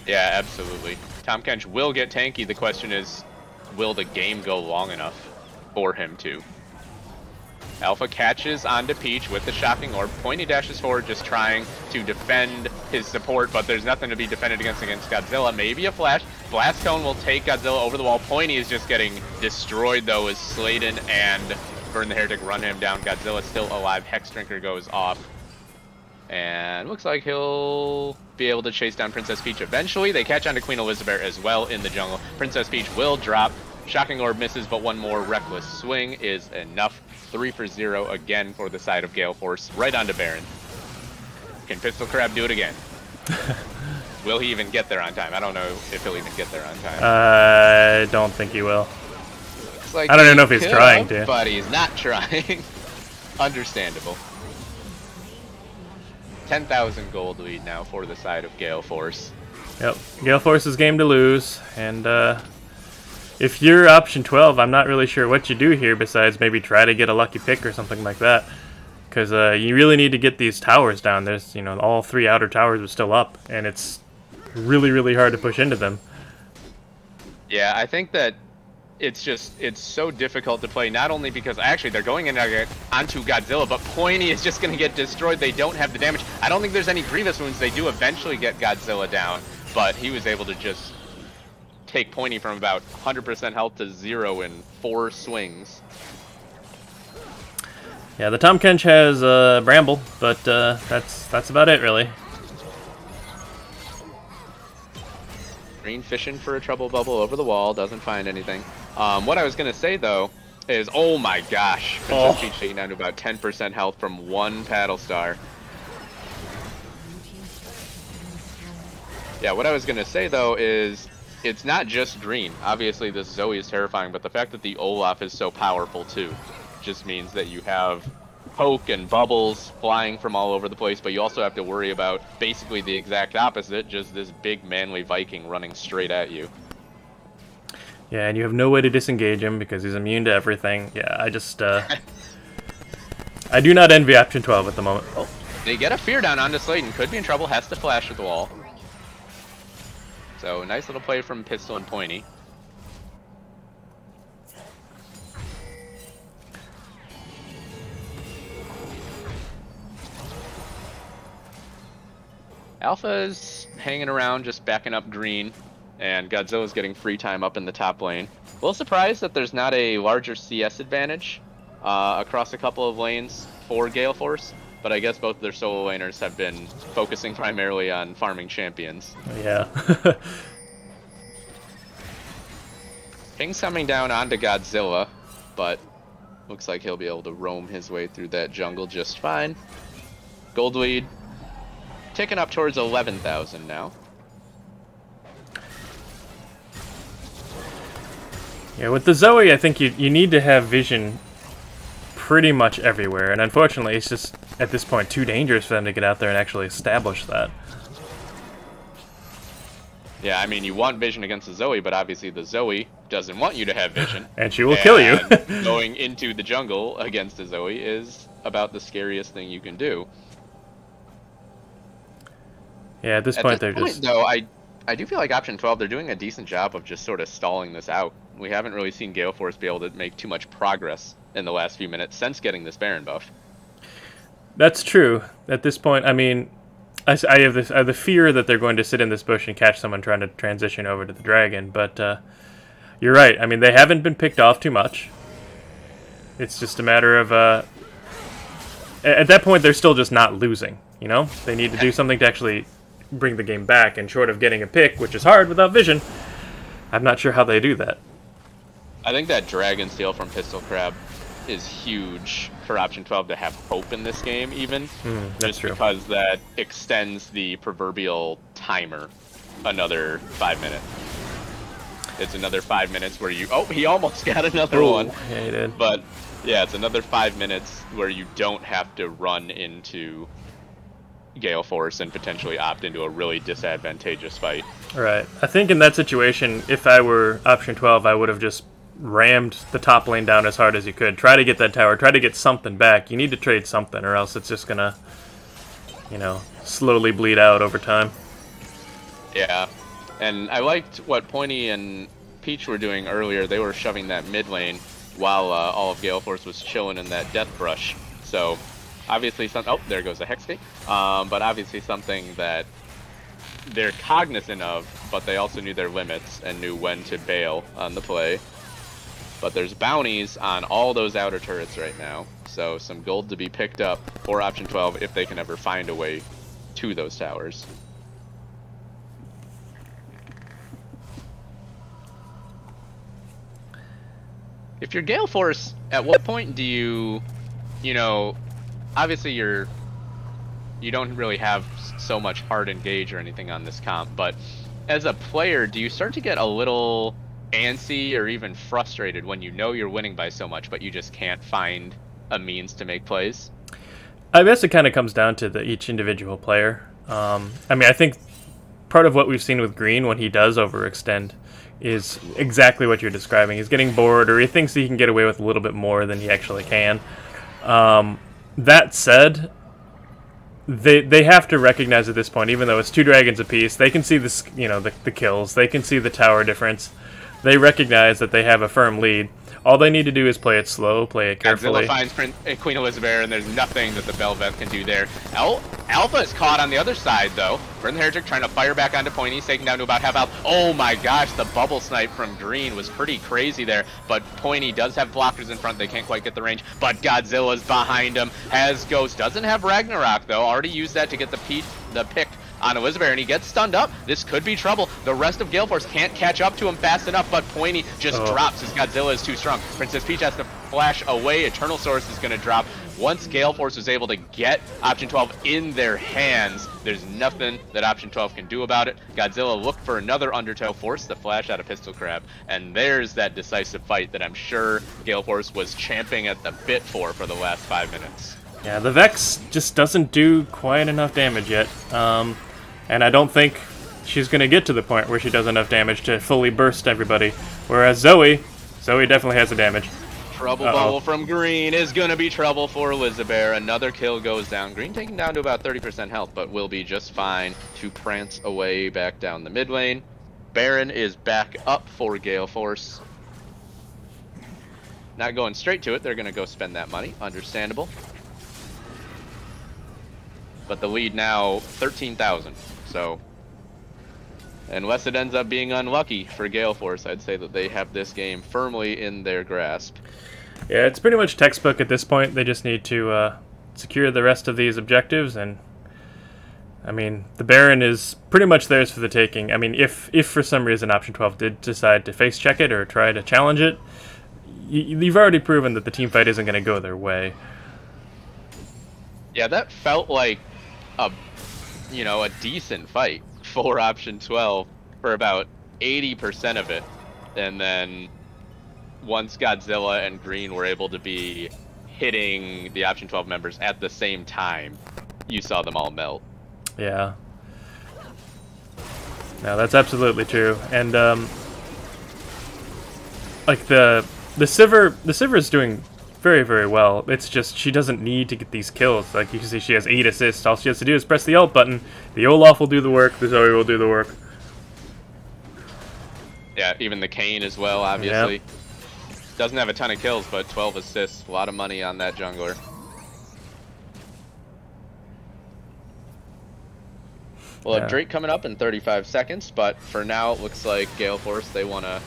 Yeah, absolutely. Tom Kench will get tanky. The question is, will the game go long enough for him to? Alpha catches onto Peach with the Shocking Orb. Pointy dashes forward, just trying to defend his support, but there's nothing to be defended against Godzilla. Maybe a flash. Blast Cone will take Godzilla over the wall. Pointy is just getting destroyed, though, as Sladen and Burn the Heretic run him down. Godzilla's still alive. Hex Drinker goes off. And looks like he'll be able to chase down Princess Peach eventually. They catch onto Queen Elizabeth as well in the jungle. Princess Peach will drop. Shocking Orb misses, but one more reckless swing is enough. 3 for 0 again for the side of Gale Force. Right onto Baron. Can Pistol Crab do it again? Will he even get there on time? I don't know if he'll even get there on time. I don't think he will. Like I don't even know if he's trying to. But he's not trying. Understandable. 10,000 gold lead now for the side of Gale Force. Yep, Gale Force's game to lose, and if you're option 12, I'm not really sure what you do here besides maybe try to get a lucky pick or something like that. Because you really need to get these towers down. There's, you know, all 3 outer towers are still up, and it's really hard to push into them. Yeah, I think that it's so difficult to play, not only because actually they're going in onto Godzilla, but Pointy is just going to get destroyed. They don't have the damage. I don't think there's any Grievous wounds. They do eventually get Godzilla down, but he was able to just take Pointy from about 100% health to 0 in 4 swings. Yeah, the Tom Kench has Bramble, but that's about it, really. Green fishing for a trouble bubble over the wall, doesn't find anything. What I was going to say, though, is, oh my gosh, Princess Peach taking down to about 10% health from one Paddle Star. Yeah, what I was gonna say though is it's not just green. Obviously this Zoe is terrifying, but the fact that the Olaf is so powerful too just means that you have poke and bubbles flying from all over the place, but you also have to worry about basically the exact opposite, just this big manly Viking running straight at you. Yeah, and you have no way to disengage him because he's immune to everything. Yeah, I just I do not envy option 12 at the moment. Oh. They get a fear down onto Slayton, could be in trouble, has to flash at the wall. So, nice little play from Pistol and Pointy. Alpha's hanging around, just backing up green, and Godzilla's getting free time up in the top lane. A little surprised that there's not a larger CS advantage across a couple of lanes for Gale Force, but I guess both of their solo laners have been focusing primarily on farming champions. Yeah. Ping's coming down onto Godzilla, but looks like he'll be able to roam his way through that jungle just fine. Gold lead ticking up towards 11,000 now. Yeah, with the Zoe, I think you need to have vision pretty much everywhere, and unfortunately it's just, at this point, too dangerous for them to get out there and actually establish that. Yeah, I mean, you want vision against the Zoe, but obviously the Zoe doesn't want you to have vision. And she will kill you. Going into the jungle against the Zoe is about the scariest thing you can do. Yeah, at this point they're just... Though, I do feel like option 12, they're doing a decent job of just sort of stalling this out. We haven't really seen Gale Force be able to make too much progress in the last few minutes since getting this Baron buff. That's true. At this point, I mean, I have the fear that they're going to sit in this bush and catch someone trying to transition over to the dragon, but you're right. I mean, they haven't been picked off too much. It's just a matter of... at that point, they're still just not losing, you know? They need to do something to actually bring the game back, and short of getting a pick, which is hard without vision, I'm not sure how they do that. I think that Dragon Steel from Pistol Crab is huge for option 12 to have hope in this game, even. That's true. Because that extends the proverbial timer another 5 minutes. It's another 5 minutes where you... Oh, he almost got another one. Yeah, he did. But, yeah, it's another 5 minutes where you don't have to run into Gale Force and potentially opt into a really disadvantageous fight. Right. I think in that situation, if I were option 12, I would have just rammed the top lane down as hard as you could. Try to get that tower. Try to get something back. You need to trade something, or else it's just gonna, you know, slowly bleed out over time. Yeah. And I liked what Pointy and Peach were doing earlier. They were shoving that mid lane while all of Gale Force was chilling in that Death Brush. So, obviously, oh, there goes the Hexgate. But obviously something that they're cognizant of, but they also knew their limits and knew when to bail on the play. But there's bounties on all those outer turrets right now, so some gold to be picked up for option 12 if they can ever find a way to those towers. If you're Gale Force, at what point do you know, obviously you don't really have so much hard engage or anything on this comp, but as a player, do you start to get a little antsy or even frustrated when you know you're winning by so much, but you just can't find a means to make plays? I guess it kind of comes down to each individual player. I mean, I think part of what we've seen with Green when he does overextend is exactly what you're describing. He's getting bored, or he thinks he can get away with a little bit more than he actually can. That said, they have to recognize at this point, even though it's 2 dragons apiece, they can see this, you know, the kills. They can see the tower difference. They recognize that they have a firm lead. All they need to do is play it slow, play it carefully. Godzilla finds Queen Elizabeth, and there's nothing that the Bel'Veth can do there. Alpha is caught on the other side, though. Burn the Heretic trying to fire back onto Pointy. He's taken down to about half health. Oh my gosh, the bubble snipe from Green was pretty crazy there. But Pointy does have blockers in front. They can't quite get the range. But Godzilla's behind him. Has Ghost. Doesn't have Ragnarok, though. Already used that to get the pick on Elizabeth, and he gets stunned up. This could be trouble. The rest of Gale Force can't catch up to him fast enough, but Pointy just drops. His Godzilla is too strong. Princess Peach has to flash away. Eternal Source is going to drop. Once Gale Force was able to get Option 12 in their hands, there's nothing that Option 12 can do about it. Godzilla looked for another Undertow, forced the flash out of Pistol Crab, and there's that decisive fight that I'm sure Gale Force was champing at the bit for the last 5 minutes. Yeah, the Vex just doesn't do quite enough damage yet, and I don't think she's going to get to the point where she does enough damage to fully burst everybody, whereas Zoe definitely has the damage. Trouble bubble from Green is going to be trouble for Elizabeth. Another kill goes down. Green taking down to about 30% health, but will be just fine to prance away back down the mid lane. Baron is back up for Gale Force. Not going straight to it. They're going to go spend that money. Understandable. But the lead now, 13,000. So, unless it ends up being unlucky for Gale Force, I'd say that they have this game firmly in their grasp. Yeah, it's pretty much textbook at this point. They just need to secure the rest of these objectives, and I mean, the Baron is pretty much theirs for the taking. I mean, if for some reason Option 12 did decide to face check it or try to challenge it, you've already proven that the team fight isn't going to go their way. Yeah, that felt like a decent fight for Option 12 for about 80% of it, and then once Godzilla and Green were able to be hitting the Option 12 members at the same time, you saw them all melt. Yeah. No, that's absolutely true. And like the Sivir is doing very, very well. It's just she doesn't need to get these kills. Like you can see, she has 8 assists. All she has to do is press the ult button. The Olaf will do the work. The Zoe will do the work. Yeah, even the Kayn as well, obviously. Yep. Doesn't have a ton of kills, but 12 assists. A lot of money on that jungler. We'll have Drake coming up in 35 seconds, but for now it looks like Gale Force, they want to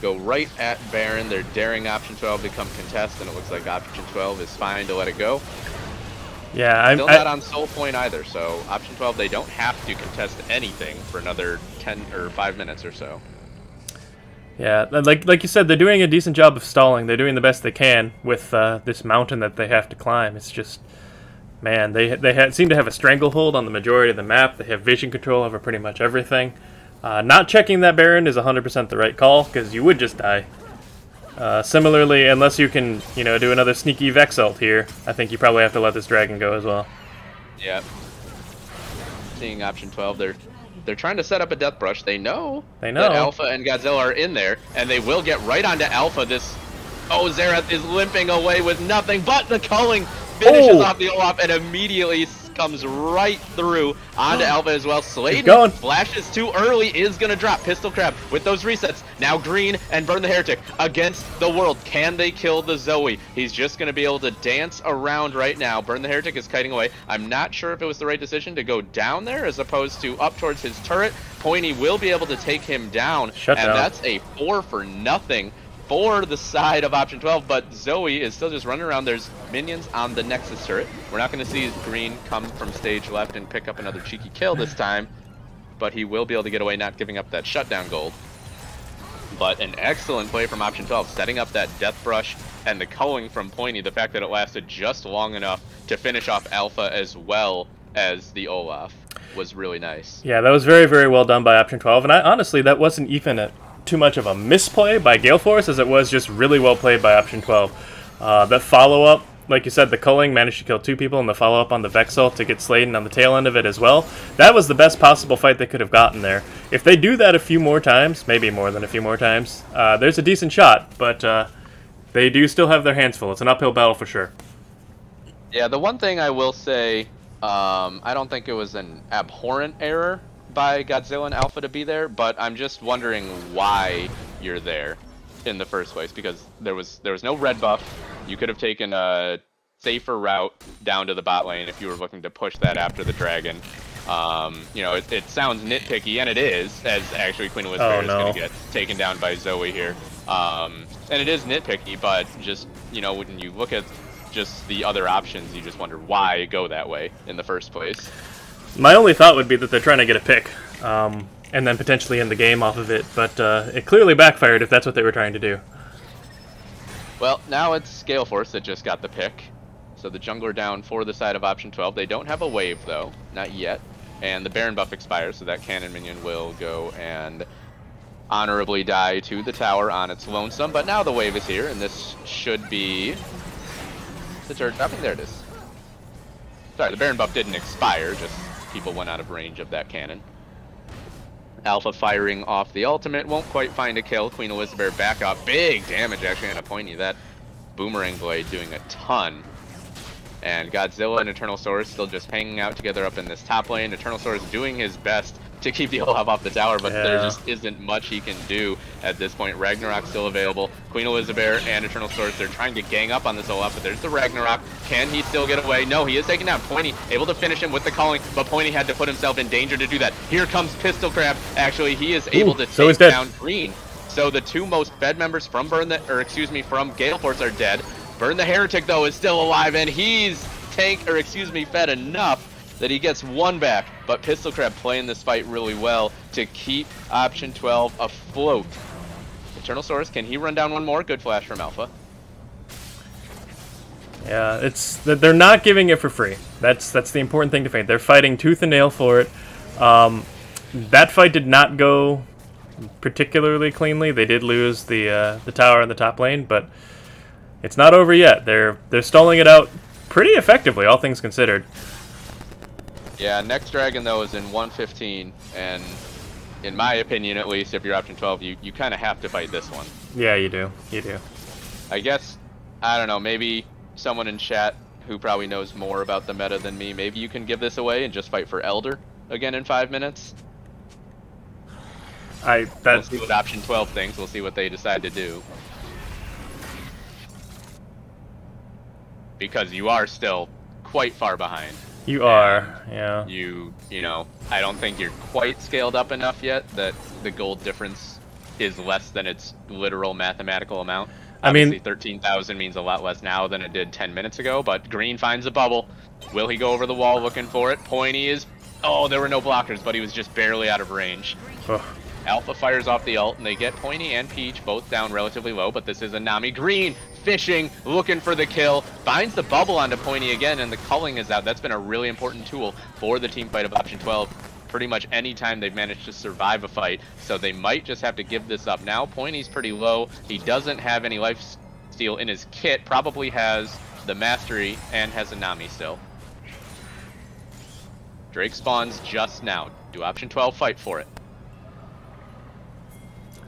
go right at Baron. They're daring Option 12 to come contest, and it looks like Option 12 is fine to let it go. Yeah, I'm still not on soul point either, so Option 12, they don't have to contest anything for another 10 or 5 minutes or so. Yeah, like you said, they're doing a decent job of stalling. They're doing the best they can with this mountain that they have to climb. It's just, man, they seem to have a stranglehold on the majority of the map. They have vision control over pretty much everything. Not checking that Baron is 100% the right call, because you would just die. Similarly, unless you can, do another sneaky Vex ult here, I think you probably have to let this dragon go as well. Yep. Seeing Option 12, they're trying to set up a death brush. They know that Alpha and Godzilla are in there, and they will get right onto Alpha. Xerath is limping away with nothing but the culling. Finishes off the Olaf and immediately comes right through onto Alpha as well. Sladen flashes too early, is going to drop. Pistol Crab with those resets. Now Green and Burn the Heretic against the world. Can they kill the Zoe? He's just going to be able to dance around right now. Burn the Heretic is kiting away. I'm not sure if it was the right decision to go down there as opposed to up towards his turret. Pointy will be able to take him down. That's a 4 for nothing for the side of Option 12, but Zoe is still just running around. There's minions on the Nexus turret. We're not going to see Green come from stage left and pick up another cheeky kill this time, but he will be able to get away, not giving up that shutdown gold. But an excellent play from Option 12, setting up that death brush and the culling from Pointy. The fact that it lasted just long enough to finish off Alpha as well as the Olaf was really nice. Yeah, that was very, very well done by Option 12, and honestly, that wasn't even too much of a misplay by Gale Force as it was just really well played by Option 12. That follow-up, like you said, the culling managed to kill 2 people, and the follow-up on the Vex ult to get Sladen on the tail end of it as well. That was the best possible fight they could have gotten there. If they do that a few more times, maybe more than a few more times, there's a decent shot, but they do still have their hands full. It's an uphill battle for sure. Yeah, the one thing I will say, I don't think it was an abhorrent error by Godzilla and Alpha to be there, but I'm just wondering why you're there in the first place, because there was no red buff. You could have taken a safer route down to the bot lane if you were looking to push that after the dragon. It sounds nitpicky, and it is, as actually Queen Elizabeth is going to get taken down by Zoe here. And it is nitpicky, but just, when you look at just the other options, you just wonder why go that way in the first place. My only thought would be that they're trying to get a pick, and then potentially end the game off of it, but it clearly backfired if that's what they were trying to do. Well, now it's Gale Force that just got the pick. So the jungler down for the side of option 12. They don't have a wave, though. Not yet. And the Baron buff expires, so that cannon minion will go and honorably die to the tower on its lonesome. But now the wave is here, and this should be the turret dropping. There it is. Sorry, the Baron buff didn't expire, just people went out of range of that cannon. Alpha firing off the ultimate, won't quite find a kill. Queen Elizabeth back up. Big damage actually on a pointy. That boomerang blade doing a ton. And Godzilla and Eternal Source still just hanging out together up in this top lane. Eternal Source doing his best to keep the Olaf off the tower, but there just isn't much he can do at this point. Ragnarok still available. Queen Elizabeth and Eternal Source, they're trying to gang up on this Olaf, but there's the Ragnarok. Can he still get away? No, he is taken down. Pointy able to finish him with the calling, but Pointy had to put himself in danger to do that. Here comes Pistol Crab. Actually, he is able to take down Green. So the two most fed members from from Gale Force are dead. Burn the Heretic, though, is still alive, and he's fed enough that he gets one back. But Pistol Crab playing this fight really well to keep option 12 afloat. Eternal Source, can he run down one more? Good flash from Alpha. Yeah, it's they're not giving it for free. That's the important thing to fight. They're fighting tooth and nail for it. That fight did not go particularly cleanly. They did lose the tower in the top lane, but it's not over yet. They're stalling it out pretty effectively, all things considered. Yeah, next dragon though is in 115, and in my opinion at least, if you're option 12, you kind of have to fight this one. Yeah, you do. You do. I guess, I don't know, maybe someone in chat who probably knows more about the meta than me, maybe you can give this away and just fight for Elder again in 5 minutes. We'll see what option 12 thinks. We'll see what they decide to do. Because you are still quite far behind. You are, yeah. You know, I don't think you're quite scaled up enough yet that the gold difference is less than its literal mathematical amount. Obviously, 13,000 means a lot less now than it did 10 minutes ago, but Green finds a bubble. Will he go over the wall looking for it? Pointy is... Oh, there were no blockers, but he was just barely out of range. Alpha fires off the ult, and they get Pointy and Peach both down relatively low, but this is a Nami. Green fishing, looking for the kill, finds the bubble onto Pointy again, and the culling is out. That's been a really important tool for the team fight of option 12. Pretty much any time they've managed to survive a fight, so they might just have to give this up now. Pointy's pretty low. He doesn't have any life steal in his kit, probably has the mastery, and has a Nami still. Drake spawns just now. Do option 12 fight for it?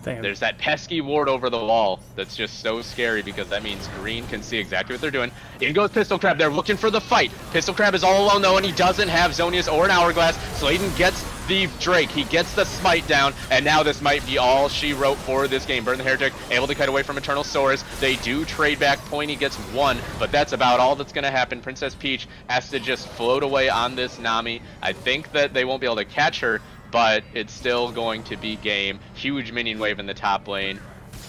Damn. There's that pesky ward over the wall that's just so scary because that means Green can see exactly what they're doing. In goes Pistol Crab. They're looking for the fight. Pistol Crab is all alone though, and he doesn't have Zonius or an Hourglass. Sladen gets the Drake. He gets the smite down, and now this might be all she wrote for this game. Burn the Heretic, able to cut away from Eternal Source. They do trade back. Pointy gets one, but that's about all that's going to happen. Princess Peach has to just float away on this Nami. I think that they won't be able to catch her, but it's still going to be game. Huge minion wave in the top lane.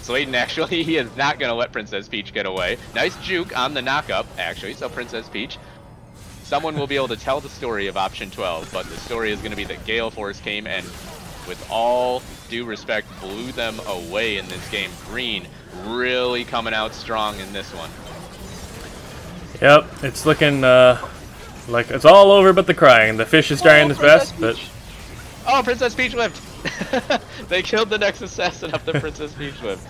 Sladen actually, he is not going to let Princess Peach get away. Nice juke on the knockup, actually, so Princess Peach. Someone will be able to tell the story of option 12, but the story is going to be that Gale Force came and, with all due respect, blew them away in this game. Green really coming out strong in this one. Yep, it's looking like it's all over but the crying. The fish is trying his best, but... Oh, Princess Peach lived! They killed the next assassin up the Princess Peach lived.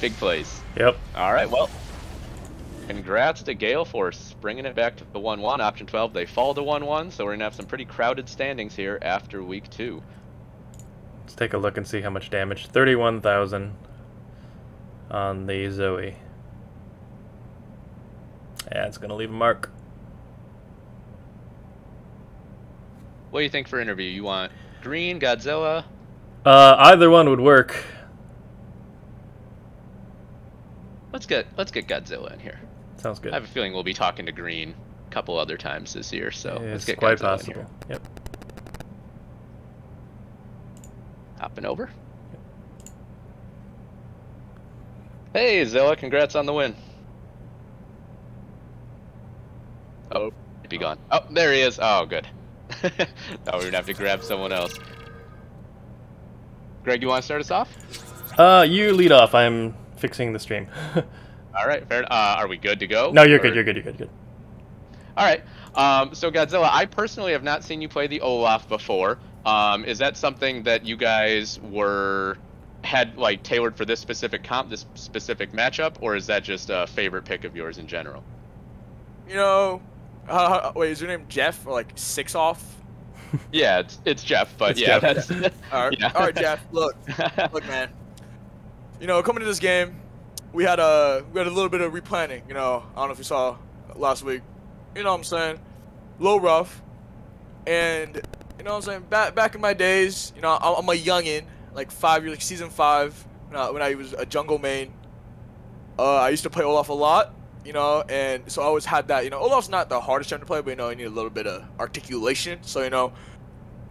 Big plays. Yep. Alright, well, congrats to Gale Force, bringing it back to the 1-1. Option 12, they fall to 1-1, so we're going to have some pretty crowded standings here after week 2. Let's take a look and see how much damage. 31,000 on the Zoe. Yeah, it's going to leave a mark. What do you think for interview? You want Green, Godzilla? Either one would work. Let's get Godzilla in here. Sounds good. I have a feeling we'll be talking to Green a couple other times this year, so let's get quite Godzilla possible. in here. Yep. Hopping over. Hey Zilla, congrats on the win. Oh, be gone. Oh, there he is. Oh, good. Thought we would have to grab someone else. Greg, you want to start us off? You lead off. I'm fixing the stream. All right, fair. Are we good to go? No, you're good. You're good. You're good. Good. All right. So Godzilla, I personally have not seen you play the Olaf before. Is that something that you guys had like tailored for this specific comp, this specific matchup, or is that just a favorite pick of yours in general? You know, wait, is your name Jeff or like Six Off? Yeah, it's Jeff, but it's yeah, Jeff. that's all right, yeah. All right, Jeff. Look, man. You know, coming to this game, we had a little bit of replanning. You know, I don't know if you saw last week. You know what I'm saying? A little rough, and you know what I'm saying. Back in my days, you know, I'm a youngin, like 5 years, like season 5, when I was a jungle main. I used to play Olaf a lot. You know, and so I always had that. You know, Olaf's not the hardest champ to play, but you know, you need a little bit of articulation. So you know,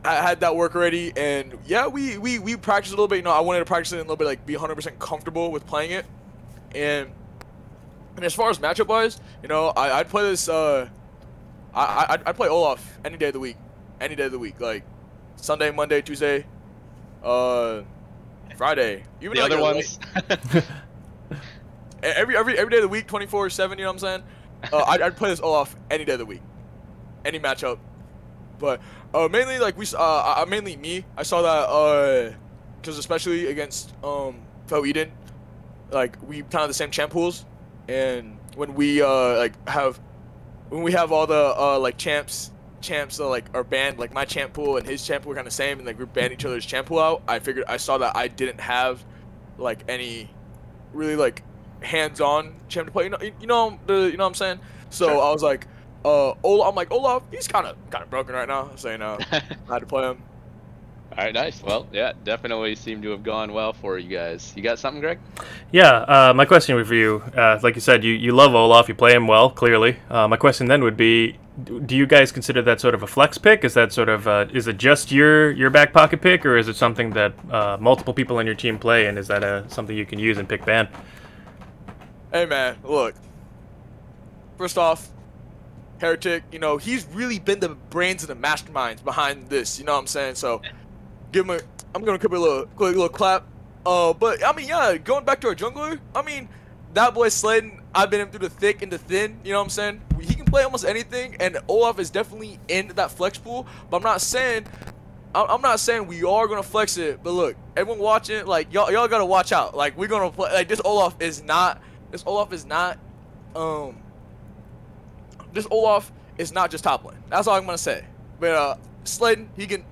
I had that work already, and yeah, we practiced a little bit. You know, I wanted to practice it a little bit, like be 100% comfortable with playing it. And as far as matchup wise, you know, I'd play this. I'd play Olaf any day of the week, like Sunday, Monday, Tuesday, Friday. Even the like other ones. Every day of the week, 24/7. You know what I'm saying? I'd play this Olaf any day of the week, any matchup. But mainly like mainly me. I saw that because especially against Fel Eden, like we kind of the same champ pools, and when we have all the like champs like are banned, like my champ pool and his champ pool are kind of same, and like we ban each other's champ pool out. I saw that I didn't have like any really like hands-on champ to play, you know what I'm saying? So sure. I was like, Olaf, he's kind of broken right now, so you know, I had to play him. All right, nice. Well, yeah, definitely seemed to have gone well for you guys. You got something, Greg? Yeah, my question for you, like you said, you love Olaf, you play him well, clearly. My question then would be, do you guys consider that sort of a flex pick? Is that sort of is it just your back pocket pick, or is it something that multiple people on your team play, and is that something you can use and pick ban? Hey man, look. First off, Heretic, you know, he's really been the brains and the masterminds behind this, you know what I'm saying? So, I'm gonna give him a little clap. But I mean, yeah, going back to our jungler, I mean, that boy Slayton, I've been him through the thick and the thin, you know what I'm saying? He can play almost anything, and Olaf is definitely in that flex pool, but I'm not saying we are gonna flex it, but look, everyone watching, like y'all gotta watch out. Like we're gonna play, like this Olaf is not just top lane. That's all I'm gonna say. But Slayton, he can.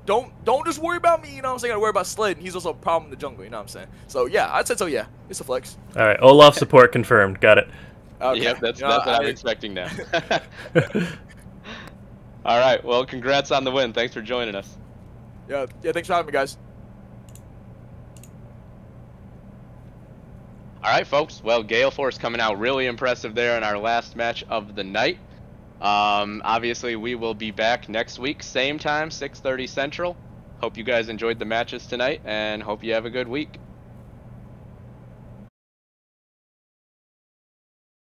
Don't just worry about me. You know what I'm saying? I gotta worry about Slayton. He's also a problem in the jungle. You know what I'm saying? So yeah, I'd say so. Yeah, it's a flex. All right, Olaf support confirmed. Got it. Okay. Yeah, that's what I'm expecting now. All right. Well, congrats on the win. Thanks for joining us. Yeah. Thanks for having me, guys. All right, folks. Well, Gale Force coming out really impressive there in our last match of the night. Obviously, we will be back next week, same time, 6:30 Central. Hope you guys enjoyed the matches tonight, and hope you have a good week.